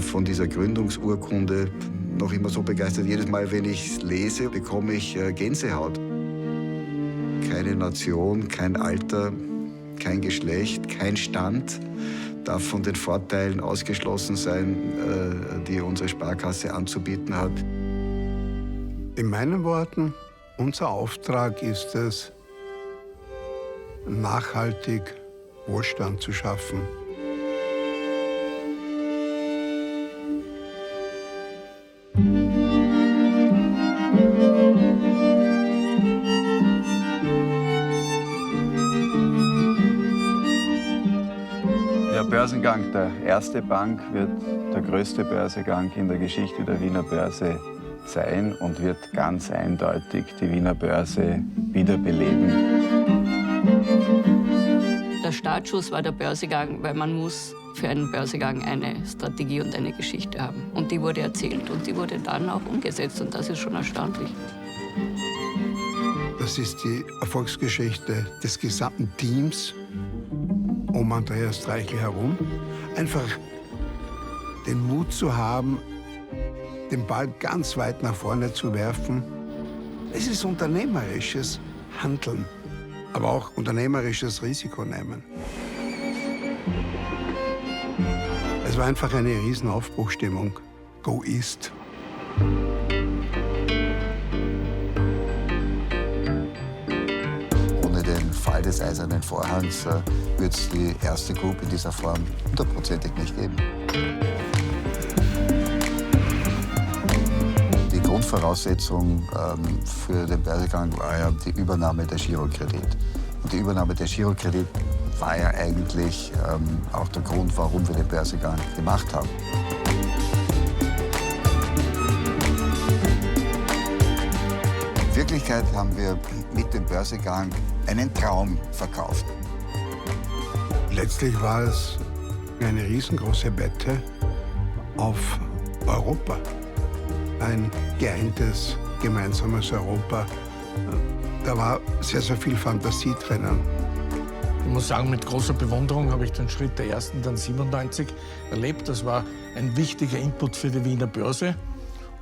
von dieser Gründungsurkunde noch immer so begeistert. Jedes Mal, wenn ich es lese, bekomme ich Gänsehaut. Keine Nation, kein Alter, kein Geschlecht, kein Stand darf von den Vorteilen ausgeschlossen sein, die unsere Sparkasse anzubieten hat. In meinen Worten, unser Auftrag ist es, nachhaltig Wohlstand zu schaffen. Der Börsengang der Erste Bank wird der größte Börsengang in der Geschichte der Wiener Börse sein und wird ganz eindeutig die Wiener Börse wiederbeleben. Der Startschuss war der Börsegang, weil man muss für einen Börsegang eine Strategie und eine Geschichte haben. Und die wurde erzählt und die wurde dann auch umgesetzt und das ist schon erstaunlich. Das ist die Erfolgsgeschichte des gesamten Teams um Andreas Streichel herum. Einfach den Mut zu haben, den Ball ganz weit nach vorne zu werfen. Es ist unternehmerisches Handeln, aber auch unternehmerisches Risiko nehmen. Es war einfach eine riesen Aufbruchstimmung. Go East. Ohne den Fall des Eisernen Vorhangs wird es die Erste Group in dieser Form hundertprozentig nicht geben. Die Grundvoraussetzung für den Börsegang war ja die Übernahme der Girokredit. Und die Übernahme der Girokredit war ja eigentlich auch der Grund, warum wir den Börsegang gemacht haben. In Wirklichkeit haben wir mit dem Börsegang einen Traum verkauft. Letztlich war es eine riesengroße Wette auf Europa. Ein geeintes, gemeinsames Europa. Da war sehr, sehr viel Fantasie drinnen. Ich muss sagen, mit großer Bewunderung habe ich den Schritt der Ersten, dann 97, erlebt. Das war ein wichtiger Input für die Wiener Börse.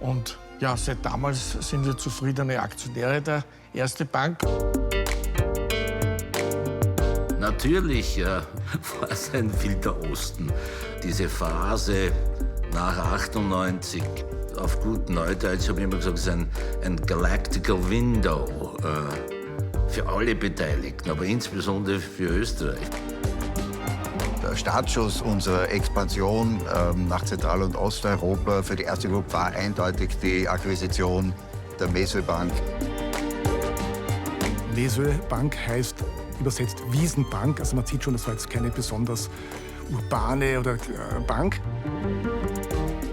Und ja, seit damals sind wir zufriedene Aktionäre der Erste Bank. Natürlich war es ein wilder Osten. Diese Phase nach 98, auf gut Neudeutsch habe ich immer gesagt, es ist ein galactical window für alle Beteiligten, aber insbesondere für Österreich. Der Startschuss unserer Expansion nach Zentral- und Osteuropa für die Erste Group war eindeutig die Akquisition der Mesue Bank. Mesue Bank heißt übersetzt Wiesenbank. Also man sieht schon, das war jetzt keine besonders urbane oder Bank.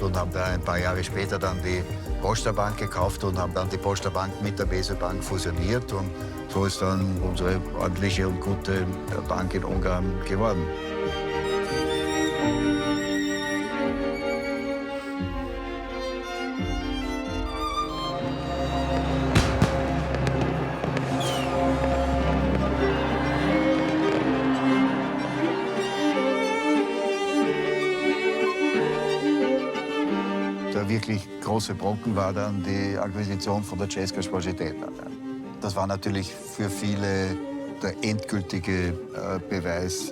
Und haben da ein paar Jahre später dann die Posta Bank gekauft und haben dann die Posta Bank mit der Mesue Bank fusioniert. Und so ist dann unsere ordentliche und gute Bank in Ungarn geworden. Der wirklich große Brocken war dann die Akquisition von der Česká spořitelna. Das war natürlich für viele der endgültige Beweis,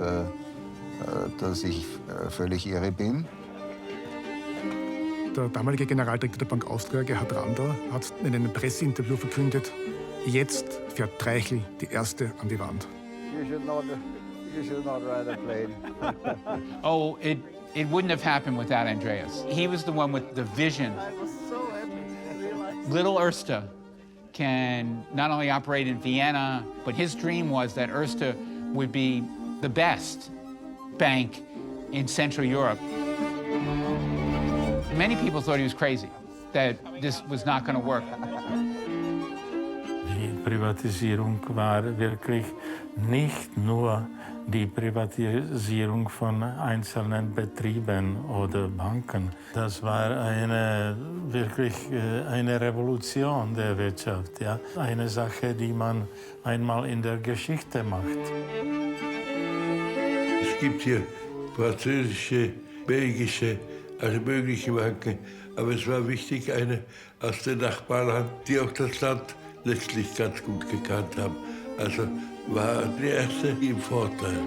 dass ich völlig irre bin. Der damalige Generaldirektor der Bank Austria, Gerhard Randl, hat in einem Presseinterview verkündet, jetzt fährt Treichel die Erste an die Wand. You should not ride a plane. Oh, it wouldn't have happened without Andreas. He was the one with the vision. I was so happy. Little Erste can not only operate in Vienna, but his dream was that Erste would be the best bank in Central Europe. Many people thought he was crazy, that this was not going to work. Die Privatisierung war wirklich nicht nur die Privatisierung von einzelnen Betrieben oder Banken. Das war wirklich eine Revolution der Wirtschaft, ja? Eine Sache, die man einmal in der Geschichte macht. Es gibt hier französische, belgische, alle möglichen Banken. Aber es war wichtig, eine aus den Nachbarland, die auch das Land letztlich ganz gut gekannt haben. Also war die erste im Vorteil.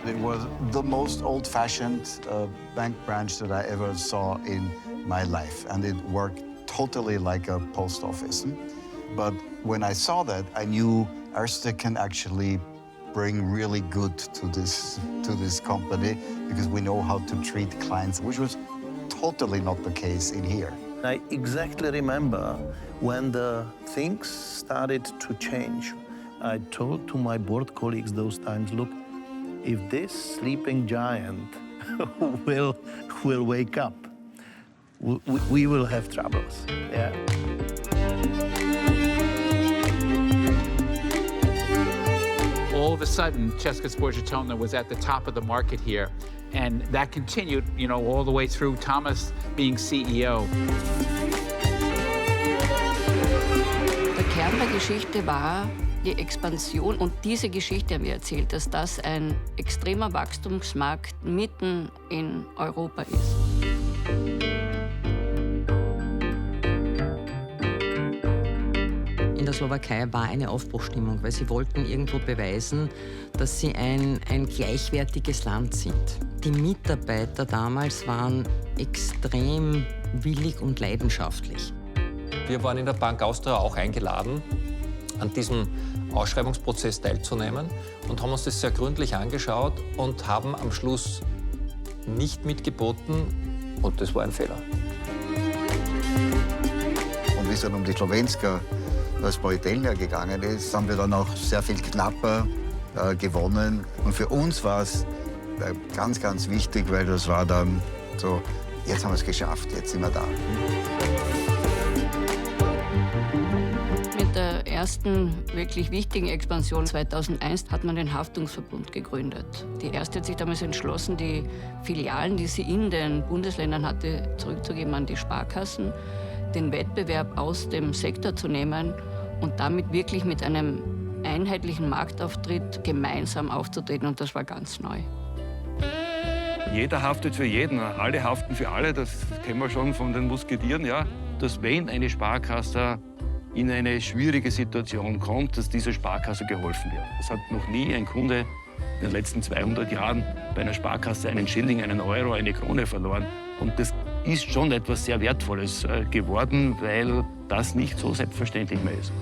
It was the most old-fashioned bank branch that I ever saw in my life, and it worked totally like a post office. But when I saw that, I knew Erste can actually bring really good to this company because we know how to treat clients, which was totally not the case in here. I exactly remember when the things started to change. I told to my board colleagues those times, look, if this sleeping giant will wake up, we will have troubles. Yeah. All of a sudden, Česká spořitelna was at the top of the market here, and that continued, all the way through Thomas being CEO. Der Kern der Geschichte war die Expansion, und diese Geschichte haben wir erzählt, dass das ein extremer Wachstumsmarkt mitten in Europa ist. In der Slowakei war eine Aufbruchsstimmung, weil sie wollten irgendwo beweisen, dass sie ein gleichwertiges Land sind. Die Mitarbeiter damals waren extrem willig und leidenschaftlich. Wir waren in der Bank Austria auch eingeladen, an diesem Ausschreibungsprozess teilzunehmen und haben uns das sehr gründlich angeschaut und haben am Schluss nicht mitgeboten, und das war ein Fehler. Und wie es dann um die Slowenska Spořitelna gegangen ist, haben wir dann auch sehr viel knapper gewonnen. Und für uns war es ganz, ganz wichtig, weil das war dann so, jetzt haben wir es geschafft, jetzt sind wir da. Mit der ersten wirklich wichtigen Expansion 2001 hat man den Haftungsverbund gegründet. Die Erste hat sich damals entschlossen, die Filialen, die sie in den Bundesländern hatte, zurückzugeben an die Sparkassen, den Wettbewerb aus dem Sektor zu nehmen und damit wirklich mit einem einheitlichen Marktauftritt gemeinsam aufzutreten. Und das war ganz neu. Jeder haftet für jeden, alle haften für alle. Das kennen wir schon von den Musketieren, ja. Dass wenn eine Sparkasse in eine schwierige Situation kommt, dass dieser Sparkasse geholfen wird. Es hat noch nie ein Kunde in den letzten 200 Jahren bei einer Sparkasse einen Schilling, einen Euro, eine Krone verloren. Und das ist schon etwas sehr Wertvolles geworden, weil das nicht so selbstverständlich mehr ist.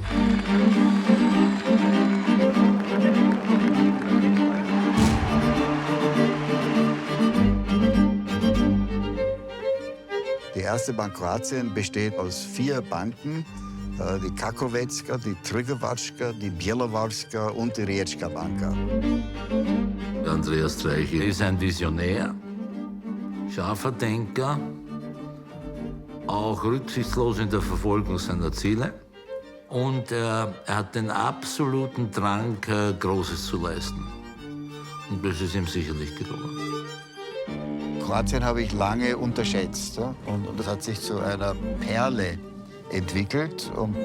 Die Erste Bank Kroatien besteht aus 4 Banken. Die Kakovecka, die Trgovačka, die Bjelovarska und die Riječka Banka. Andreas Streichel ist ein Visionär, scharfer Denker, auch rücksichtslos in der Verfolgung seiner Ziele. Und er hat den absoluten Drang, Großes zu leisten. Und das ist ihm sicherlich gelungen. Kroatien habe ich lange unterschätzt. Und das hat sich zu einer Perle entwickelt. Und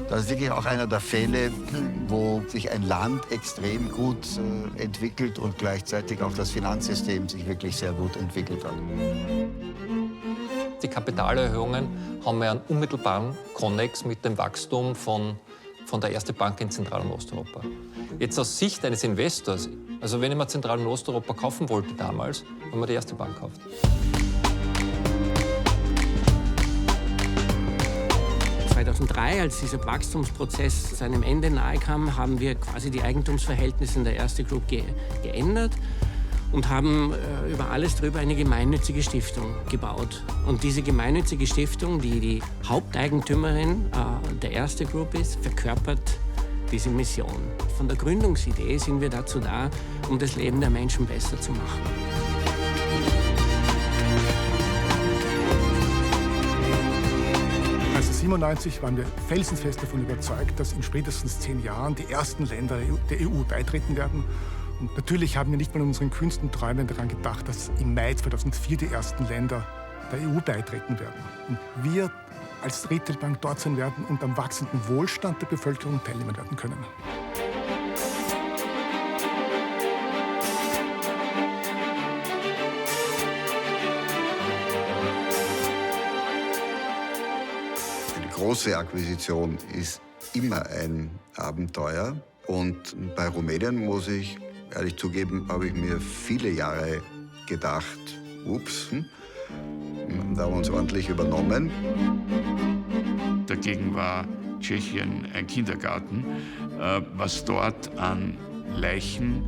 das ist wirklich auch einer der Fälle, wo sich ein Land extrem gut entwickelt und gleichzeitig auch das Finanzsystem sich wirklich sehr gut entwickelt hat. Die Kapitalerhöhungen haben ja einen unmittelbaren Konnex mit dem Wachstum von der Erste Bank in Zentral- und Osteuropa. Jetzt aus Sicht eines Investors, also wenn ich mal Zentral- und Osteuropa kaufen wollte damals, haben wir die Erste Bank gekauft. Als dieser Wachstumsprozess seinem Ende nahe kam, haben wir quasi die Eigentumsverhältnisse in der Erste Group geändert und haben über alles drüber eine gemeinnützige Stiftung gebaut. Und diese gemeinnützige Stiftung, die die Haupteigentümerin der Erste Group ist, verkörpert diese Mission. Von der Gründungsidee sind wir dazu da, um das Leben der Menschen besser zu machen. 1997 waren wir felsenfest davon überzeugt, dass in spätestens 10 Jahren die ersten Länder der EU beitreten werden. Und natürlich haben wir nicht mal in unseren kühnsten Träumen daran gedacht, dass im Mai 2004 die ersten Länder der EU beitreten werden. Und wir als Retailbank dort sein werden und am wachsenden Wohlstand der Bevölkerung teilnehmen werden können. große Akquisition ist immer ein Abenteuer. Und bei Rumänien, muss ich ehrlich zugeben, habe ich mir viele Jahre gedacht, ups, da haben wir uns ordentlich übernommen. Dagegen war Tschechien ein Kindergarten, was dort an Leichen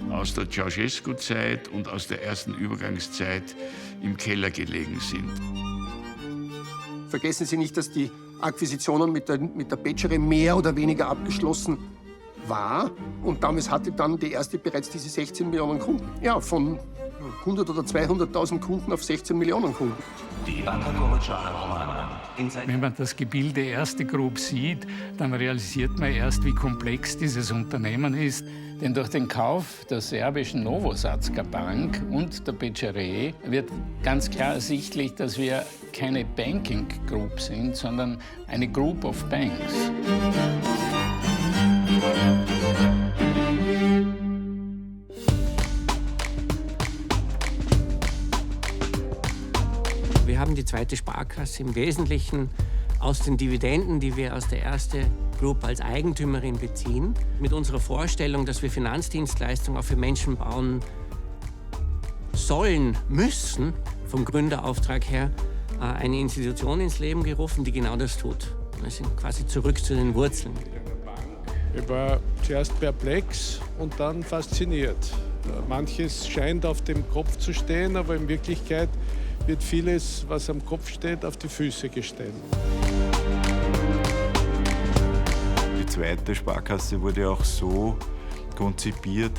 aus der Ceausescu-Zeit und aus der ersten Übergangszeit im Keller gelegen sind. Vergessen Sie nicht, dass die Akquisitionen mit der BCR mehr oder weniger abgeschlossen war. Und damals hatte dann die erste bereits diese 16 Millionen Kunden. Ja, von 100 oder 200.000 Kunden auf 16 Millionen Kunden. Wenn man das Gebilde Erste Group sieht, dann realisiert man erst, wie komplex dieses Unternehmen ist. Denn durch den Kauf der serbischen Novosadska Bank und der BCR wird ganz klar ersichtlich, dass wir keine Banking Group sind, sondern eine Group of Banks. Wir haben die zweite Sparkasse im Wesentlichen aus den Dividenden, die wir aus der Erste Group als Eigentümerin beziehen, mit unserer Vorstellung, dass wir Finanzdienstleistungen auch für Menschen bauen sollen, müssen, vom Gründerauftrag her, eine Institution ins Leben gerufen, die genau das tut. Wir sind quasi zurück zu den Wurzeln. Ich war zuerst perplex und dann fasziniert. Manches scheint auf dem Kopf zu stehen, aber in Wirklichkeit wird vieles, was am Kopf steht, auf die Füße gestellt. Die zweite Sparkasse wurde auch so konzipiert,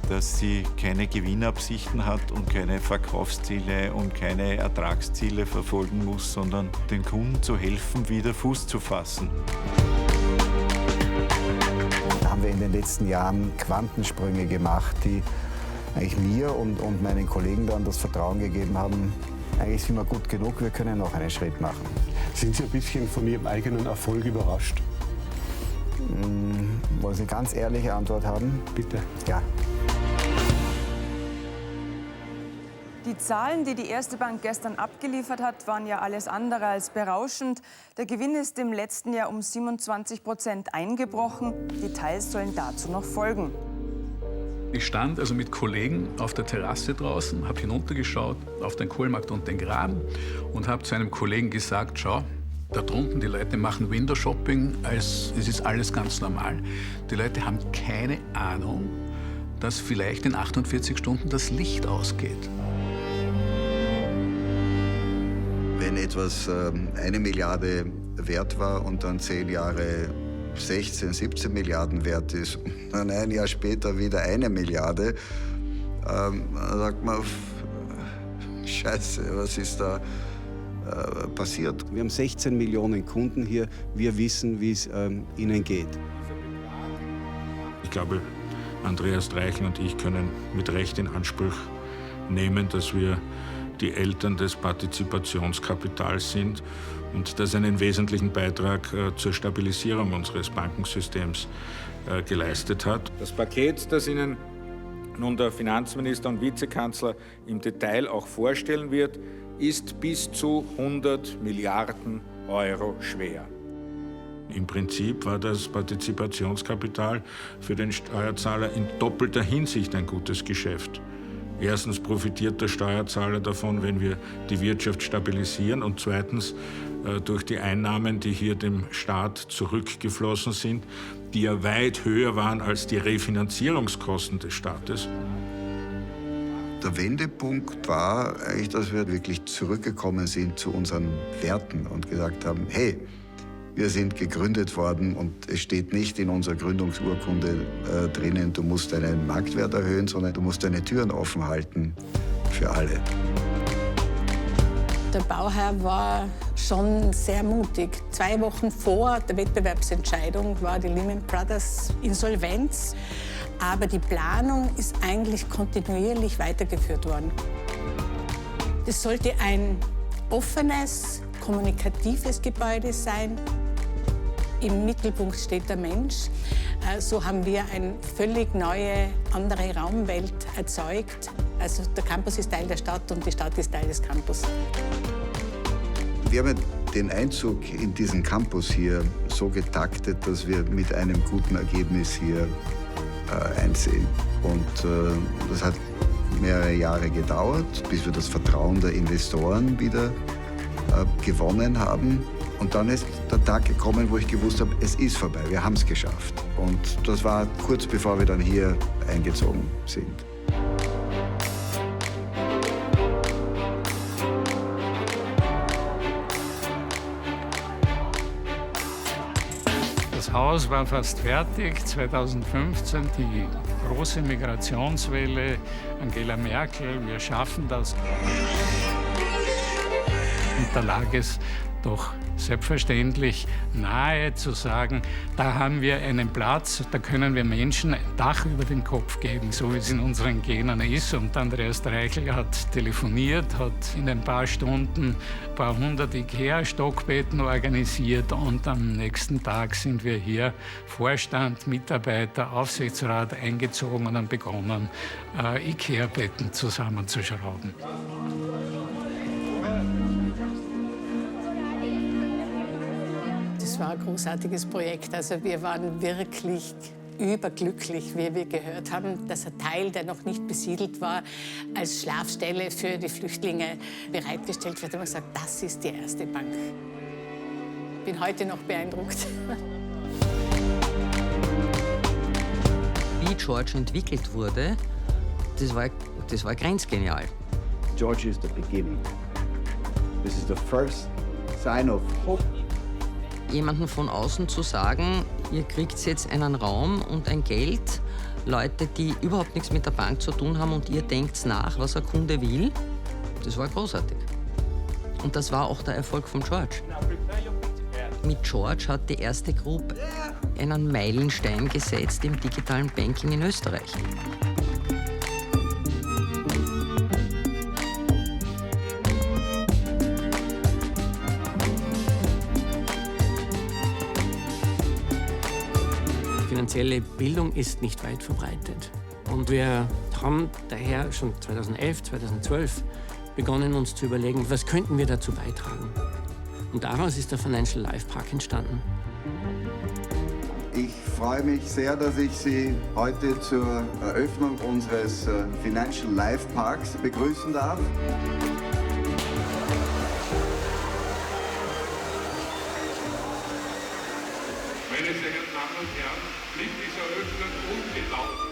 dass sie keine Gewinnabsichten hat und keine Verkaufsziele und keine Ertragsziele verfolgen muss, sondern den Kunden zu helfen, wieder Fuß zu fassen. Da haben wir in den letzten Jahren Quantensprünge gemacht, die eigentlich mir und meinen Kollegen dann das Vertrauen gegeben haben, eigentlich sind wir gut genug, wir können noch einen Schritt machen. Sind Sie ein bisschen von Ihrem eigenen Erfolg überrascht? Wollen Sie eine ganz ehrliche Antwort haben? Bitte. Ja. Die Zahlen, die die Erste Bank gestern abgeliefert hat, waren ja alles andere als berauschend. Der Gewinn ist im letzten Jahr um 27% eingebrochen. Details sollen dazu noch folgen. Ich stand also mit Kollegen auf der Terrasse draußen, habe hinuntergeschaut auf den Kohlmarkt und den Graben und habe zu einem Kollegen gesagt, schau, da drunten, die Leute machen Window-Shopping, es ist alles ganz normal. Die Leute haben keine Ahnung, dass vielleicht in 48 Stunden das Licht ausgeht. Wenn etwas 1 Milliarde wert war und dann 10 Jahre 16, 17 Milliarden wert ist und dann ein Jahr später wieder 1 Milliarde, dann sagt man, Scheiße, was ist da passiert? Wir haben 16 Millionen Kunden hier. Wir wissen, wie es ihnen geht. Ich glaube, Andreas Streichel und ich können mit Recht in Anspruch nehmen, dass wir die Eltern des Partizipationskapitals sind und das einen wesentlichen Beitrag zur Stabilisierung unseres Bankensystems geleistet hat. Das Paket, das Ihnen nun der Finanzminister und Vizekanzler im Detail auch vorstellen wird, ist bis zu 100 Milliarden Euro schwer. Im Prinzip war das Partizipationskapital für den Steuerzahler in doppelter Hinsicht ein gutes Geschäft. Erstens profitiert der Steuerzahler davon, wenn wir die Wirtschaft stabilisieren, und zweitens durch die Einnahmen, die hier dem Staat zurückgeflossen sind, die ja weit höher waren als die Refinanzierungskosten des Staates. Der Wendepunkt war eigentlich, dass wir wirklich zurückgekommen sind zu unseren Werten und gesagt haben, hey, wir sind gegründet worden und es steht nicht in unserer Gründungsurkunde drinnen, du musst deinen Marktwert erhöhen, sondern du musst deine Türen offen halten für alle. Der Bauherr war schon sehr mutig. 2 Wochen vor der Wettbewerbsentscheidung war die Lehman Brothers Insolvenz. Aber die Planung ist eigentlich kontinuierlich weitergeführt worden. Das sollte ein offenes, kommunikatives Gebäude sein. Im Mittelpunkt steht der Mensch. So haben wir eine völlig neue, andere Raumwelt erzeugt. Also der Campus ist Teil der Stadt und die Stadt ist Teil des Campus. Wir haben den Einzug in diesen Campus hier so getaktet, dass wir mit einem guten Ergebnis hier einsehen. Und das hat mehrere Jahre gedauert, bis wir das Vertrauen der Investoren wieder gewonnen haben. Und dann ist der Tag gekommen, wo ich gewusst habe, es ist vorbei, wir haben es geschafft. Und das war kurz bevor wir dann hier eingezogen sind. Das Haus war fast fertig, 2015, die große Migrationswelle, Angela Merkel, wir schaffen das. Und da lag es doch selbstverständlich nahe zu sagen, da haben wir einen Platz, da können wir Menschen ein Dach über den Kopf geben, so wie es in unseren Genen ist. Und Andreas Streichel hat telefoniert, hat in ein paar Stunden ein paar hundert IKEA-Stockbetten organisiert und am nächsten Tag sind wir hier, Vorstand, Mitarbeiter, Aufsichtsrat eingezogen und haben begonnen, IKEA-Betten zusammenzuschrauben. Das war ein großartiges Projekt. Also wir waren wirklich überglücklich, wie wir gehört haben, dass ein Teil, der noch nicht besiedelt war, als Schlafstelle für die Flüchtlinge bereitgestellt wird. Und man gesagt, das ist die erste Bank. Ich bin heute noch beeindruckt. Wie George entwickelt wurde, das war grenzgenial. George is the beginning. This is the first sign of hope. Jemanden von außen zu sagen, ihr kriegt jetzt einen Raum und ein Geld, Leute, die überhaupt nichts mit der Bank zu tun haben und ihr denkt nach, was ein Kunde will, das war großartig. Und das war auch der Erfolg von George. Mit George hat die erste Group einen Meilenstein gesetzt im digitalen Banking in Österreich. Finanzielle Bildung ist nicht weit verbreitet. Und wir haben daher schon 2011, 2012 begonnen, uns zu überlegen, was könnten wir dazu beitragen. Und daraus ist der Financial Life Park entstanden. Ich freue mich sehr, dass ich Sie heute zur Eröffnung unseres Financial Life Parks begrüßen darf. Meine sehr geehrten Damen und Herren, liegt diese Eröffnung ungelaufen.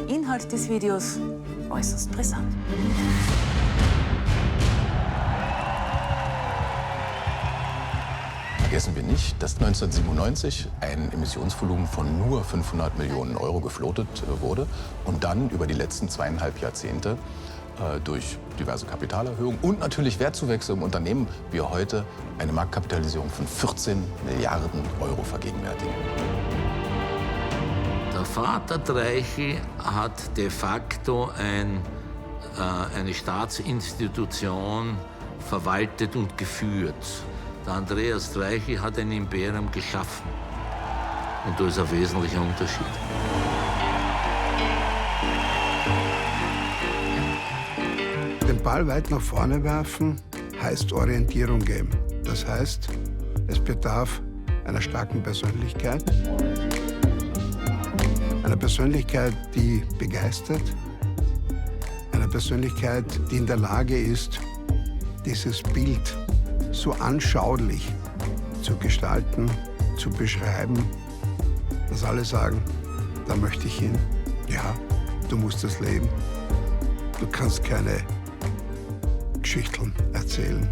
Der Inhalt des Videos äußerst brisant. Vergessen wir nicht, dass 1997 ein Emissionsvolumen von nur 500 Millionen Euro gefloatet wurde und dann über die letzten 2,5 Jahrzehnte durch diverse Kapitalerhöhungen und natürlich Wertzuwächse im Unternehmen wir heute eine Marktkapitalisierung von 14 Milliarden Euro vergegenwärtigen. Der Vater Streichel hat de facto eine Staatsinstitution verwaltet und geführt. Der Andreas Streichel hat ein Imperium geschaffen. Und da ist ein wesentlicher Unterschied. Den Ball weit nach vorne werfen heißt Orientierung geben. Das heißt, es bedarf einer starken Persönlichkeit. Einer Persönlichkeit, die begeistert. Einer Persönlichkeit, die in der Lage ist, dieses Bild so anschaulich zu gestalten, zu beschreiben, dass alle sagen, da möchte ich hin. Ja, du musst das leben. Du kannst keine Geschichten erzählen.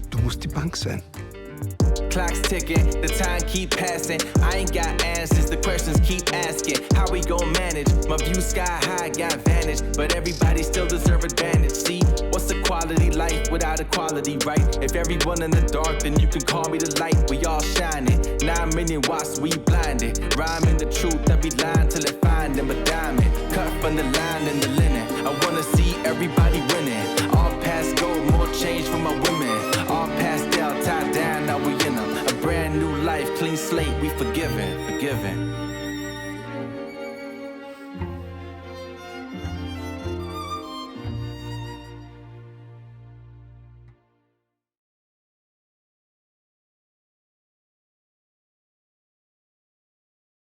Du musst die Bank sein. Clock's ticking, the time keep passing. I ain't got answers, the questions keep asking. How we gon' manage? My view sky high, got vantage, but everybody still deserve advantage. See, what's the quality life without equality, right? If everyone in the dark, then you can call me the light. We all shining, 9 million watts, we blinded. Rhyming the truth, every line till it find them a diamond. Cut from the line and the linen. I wanna see everybody winning. All past gold, more change for my women. All pastel, tied down, now we in a brand new life, clean slate, we forgiven.